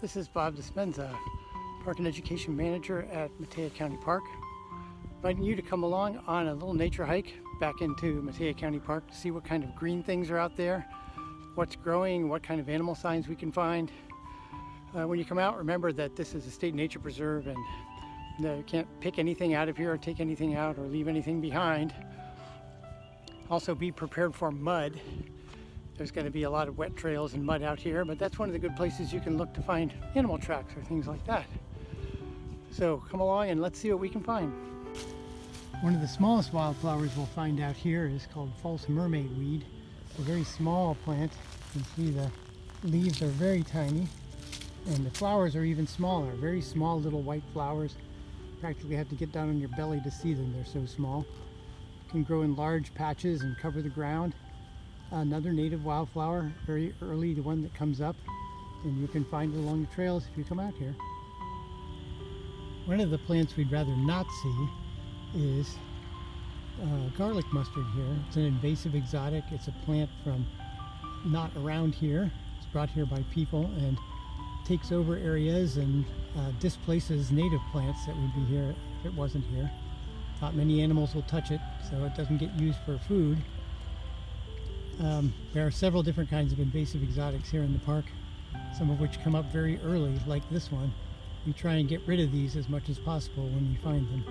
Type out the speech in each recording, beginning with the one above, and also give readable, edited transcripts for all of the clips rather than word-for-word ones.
This is Bob Dispenza, Park and Education Manager at Metea County Park, inviting you to come along on a little nature hike back into Metea County Park to see what kind of green things are out there, what's growing, what kind of animal signs we can find. When you come out, remember that this is a state nature preserve and you can't pick anything out of here or take anything out or leave anything behind. Also be prepared for mud. There's going to be a lot of wet trails and mud out here, but that's one of the good places you can look to find animal tracks or things like that. So come along and let's see what we can find. One of the smallest wildflowers we'll find out here is called false mermaid weed. It's a very small plant. You can see the leaves are very tiny and the flowers are even smaller. Very small little white flowers. Practically have to get down on your belly to see them. They're so small. Can grow in large patches and cover the ground. Another native wildflower, very early, the one that comes up, and you can find it along the trails if you come out here. One of the plants we'd rather not see is garlic mustard here. It's an invasive exotic. It's a plant from not around here. It's brought here by people and takes over areas and displaces native plants that would be here if it wasn't here. Not many animals will touch it, so it doesn't get used for food. There are several different kinds of invasive exotics here in the park, some of which come up very early, like this one. We try and get rid of these as much as possible when we find them.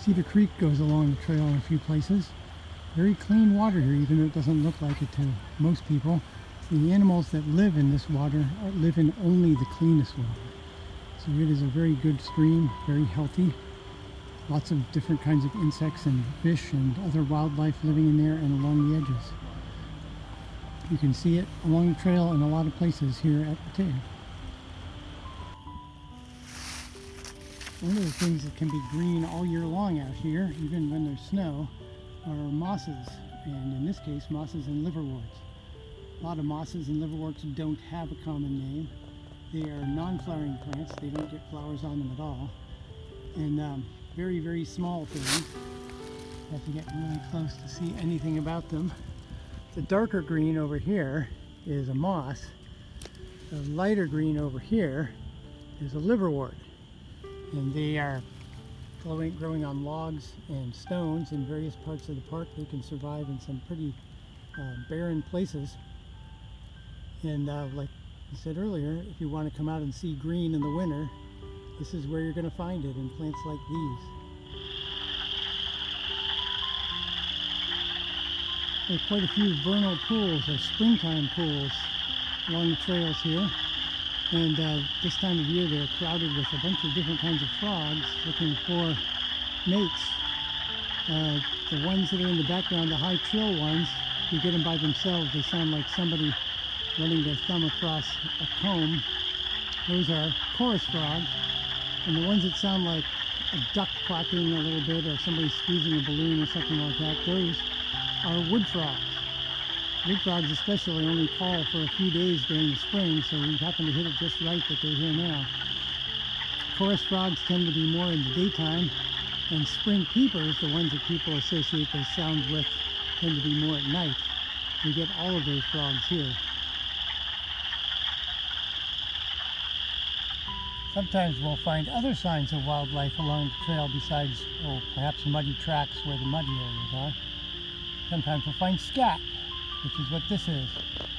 Cedar Creek goes along the trail in a few places. Very clean water here, even though it doesn't look like it to most people. The animals that live in this water live in only the cleanest water. So it is a very good stream, very healthy. Lots of different kinds of insects and fish and other wildlife living in there and along the edges. You can see it along the trail in a lot of places here at Metea. One of the things that can be green all year long out here, even when there's snow, are mosses, and in this case mosses and liverworts. A lot of mosses and liverworts don't have a common name. They are non-flowering plants. They don't get flowers on them at all, and very, very small things. You have to get really close to see anything about them. The darker green over here is a moss. The lighter green over here is a liverwort, and they are growing on logs and stones in various parts of the park. They can survive in some pretty barren places. And like I said earlier, if you want to come out and see green in the winter, this is where you're going to find it, in plants like these. There are quite a few vernal pools or springtime pools along the trails here. And this time of year they're crowded with a bunch of different kinds of frogs looking for mates. The ones that are in the background, the high trill ones, if you get them by themselves, they sound like somebody running their thumb across a comb. Those are chorus frogs. And the ones that sound like a duck quacking a little bit or somebody squeezing a balloon or something like that, those are wood frogs. Wood frogs especially only call for a few days during the spring, so we happen to hit it just right that they're here now. Chorus frogs tend to be more in the daytime, and spring peepers, the ones that people associate those sounds with, tend to be more at night. We get all of those frogs here. Sometimes we'll find other signs of wildlife along the trail besides, perhaps muddy tracks where the muddy areas are. Sometimes we'll find scat, which is what this is.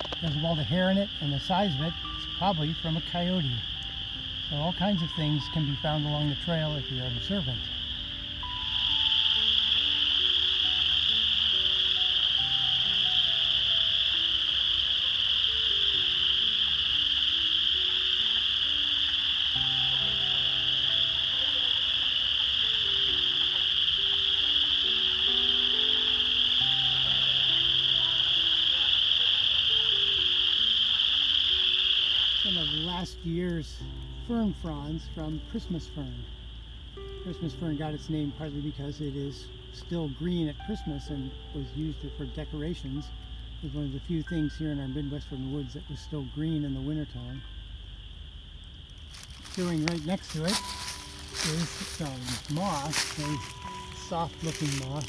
Because of all the hair in it and the size of it, it's probably from a coyote. So all kinds of things can be found along the trail if you're observant. Some of last year's fern fronds from Christmas fern. Christmas fern got its name partly because it is still green at Christmas and was used for decorations. It was one of the few things here in our Midwestern woods that was still green in the wintertime. Doing right next to it is some moss, very soft looking moss.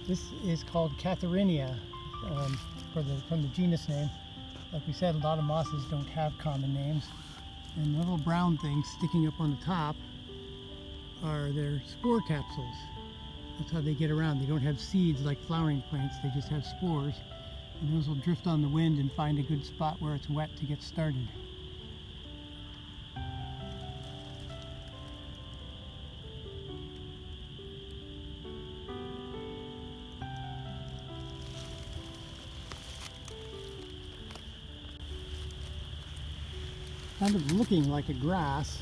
This is called Catharinia from the genus name. Like we said, a lot of mosses don't have common names. And the little brown things sticking up on the top are their spore capsules. That's how they get around. They don't have seeds like flowering plants, they just have spores. And those will drift on the wind and find a good spot where it's wet to get started. Kind of looking like a grass,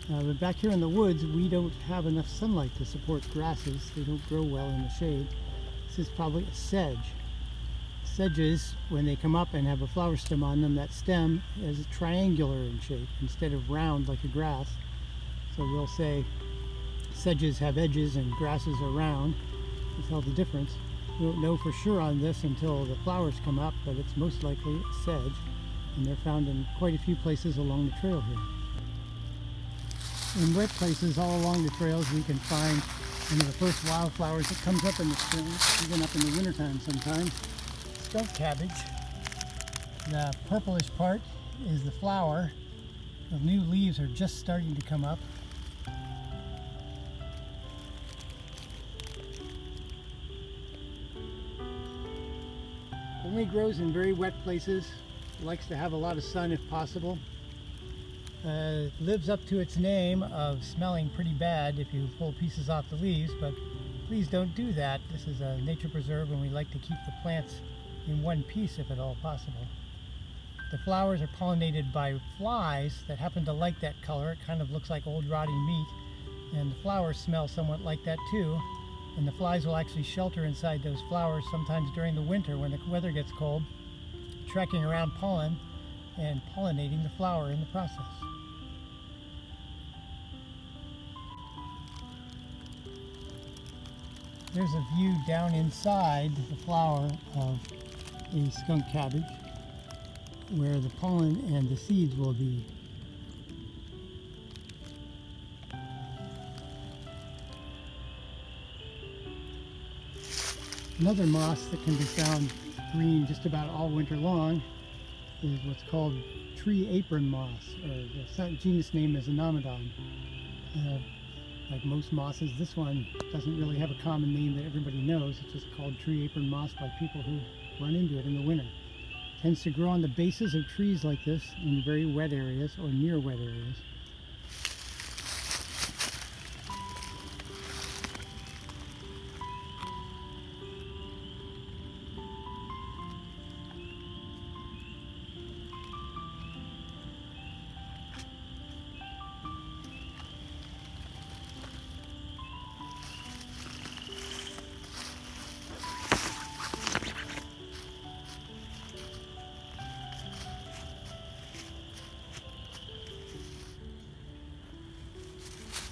but back here in the woods we don't have enough sunlight to support grasses. They don't grow well in the shade. This is probably a sedge. Sedges, when they come up and have a flower stem on them, that stem is triangular in shape instead of round like a grass. So we'll say sedges have edges and grasses are round. That's all the difference. We won't know for sure on this until the flowers come up, but it's most likely a sedge. And they're found in quite a few places along the trail here. In wet places all along the trails we can find one of the first wildflowers that comes up in the spring, even up in the wintertime sometimes. Skunk cabbage. The purplish part is the flower. The new leaves are just starting to come up. Only grows in very wet places. Likes to have a lot of sun if possible. Lives up to its name of smelling pretty bad if you pull pieces off the leaves, but please don't do that. This is a nature preserve and we like to keep the plants in one piece if at all possible. The flowers are pollinated by flies that happen to like that color. It kind of looks like old rotting meat, and the flowers smell somewhat like that too. And the flies will actually shelter inside those flowers sometimes during the winter when the weather gets cold, tracking around pollen and pollinating the flower in the process. There's a view down inside the flower of a skunk cabbage where the pollen and the seeds will be. Another moss that can be found green just about all winter long is what's called tree apron moss, or the genus name is Anomodon. Like most mosses, this one doesn't really have a common name that everybody knows. It's just called tree apron moss by people who run into it in the winter. It tends to grow on the bases of trees like this in very wet areas or near wet areas.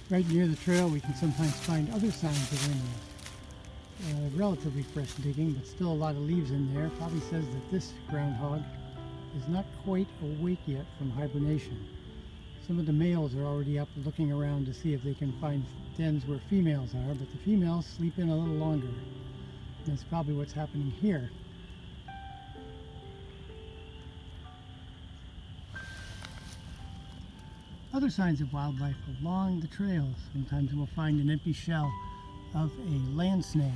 Right near the trail we can sometimes find other signs of winter. Relatively fresh digging, but still a lot of leaves in there. Probably says that this groundhog is not quite awake yet from hibernation. Some of the males are already up looking around to see if they can find dens where females are, but the females sleep in a little longer. That's probably what's happening here. Other signs of wildlife along the trails. Sometimes we'll find an empty shell of a land snail.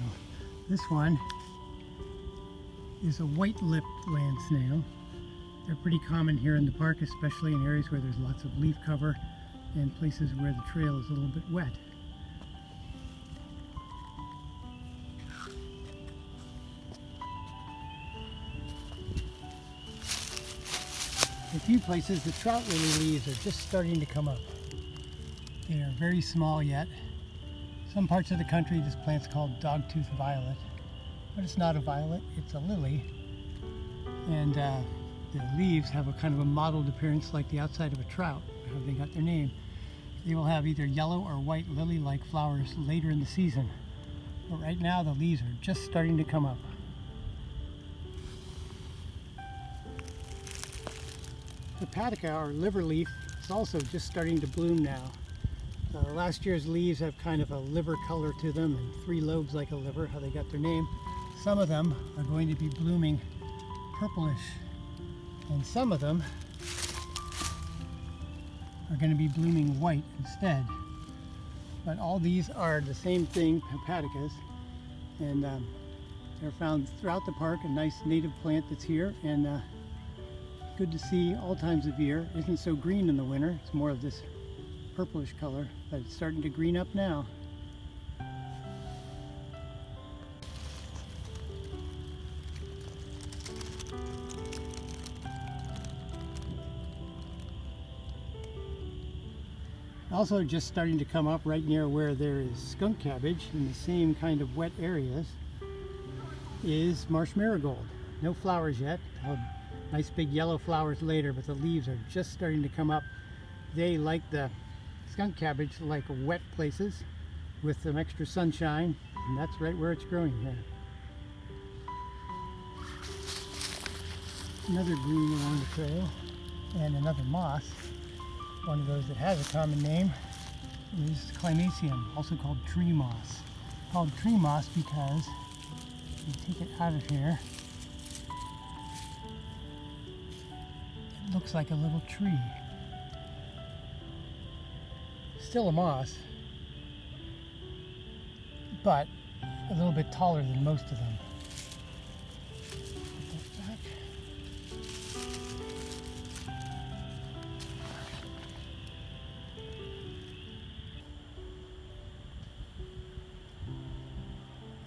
This one is a white-lipped land snail. They're pretty common here in the park, especially in areas where there's lots of leaf cover and places where the trail is a little bit wet. In a few places, the trout lily leaves are just starting to come up. They are very small yet. Some parts of the country, this plant's called dogtooth violet, but it's not a violet, it's a lily. And the leaves have a kind of a mottled appearance like the outside of a trout, how they got their name. They will have either yellow or white lily-like flowers later in the season. But right now, the leaves are just starting to come up. hepatica, or liver leaf, is also just starting to bloom now. Last year's leaves have kind of a liver color to them and 3 lobes like a liver, how they got their name. Some of them are going to be blooming purplish, and some of them are going to be blooming white instead. But all these are the same thing, hepaticas, and they're found throughout the park, a nice native plant that's here, and good to see all times of year. It isn't so green in the winter, it's more of this purplish color, but it's starting to green up now. Also just starting to come up right near where there is skunk cabbage in the same kind of wet areas is marsh marigold. No flowers yet. Nice big yellow flowers later, but the leaves are just starting to come up. They, like the skunk cabbage, like wet places with some extra sunshine, and that's right where it's growing here. Another green along the trail, and another moss. One of those that has a common name is Climacium, also called tree moss. Called tree moss because you take it out of here, it looks like a little tree. Still a moss, but a little bit taller than most of them. Put those back.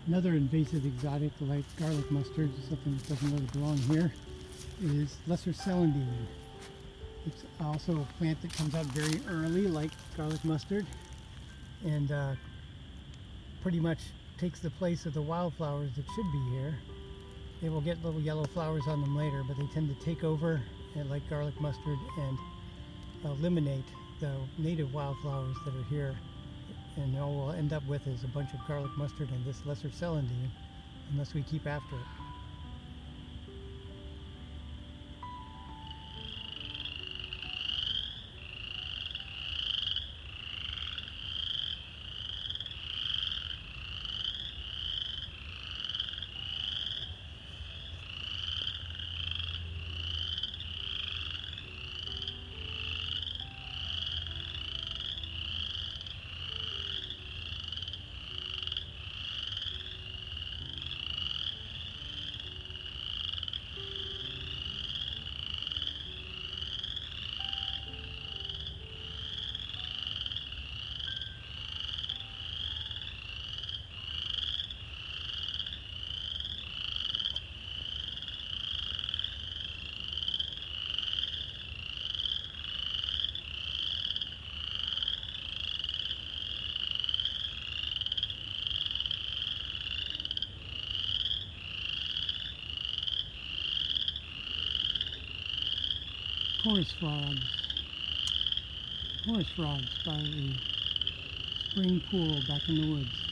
Another invasive exotic, like garlic mustard, something that doesn't really belong here, is lesser celandine. It's also a plant that comes out very early, like garlic mustard, and pretty much takes the place of the wildflowers that should be here. They will get little yellow flowers on them later, but they tend to take over, like garlic mustard, and eliminate the native wildflowers that are here. And all we'll end up with is a bunch of garlic mustard and this lesser celandine, unless we keep after it. Forest frogs by a spring pool back in the woods.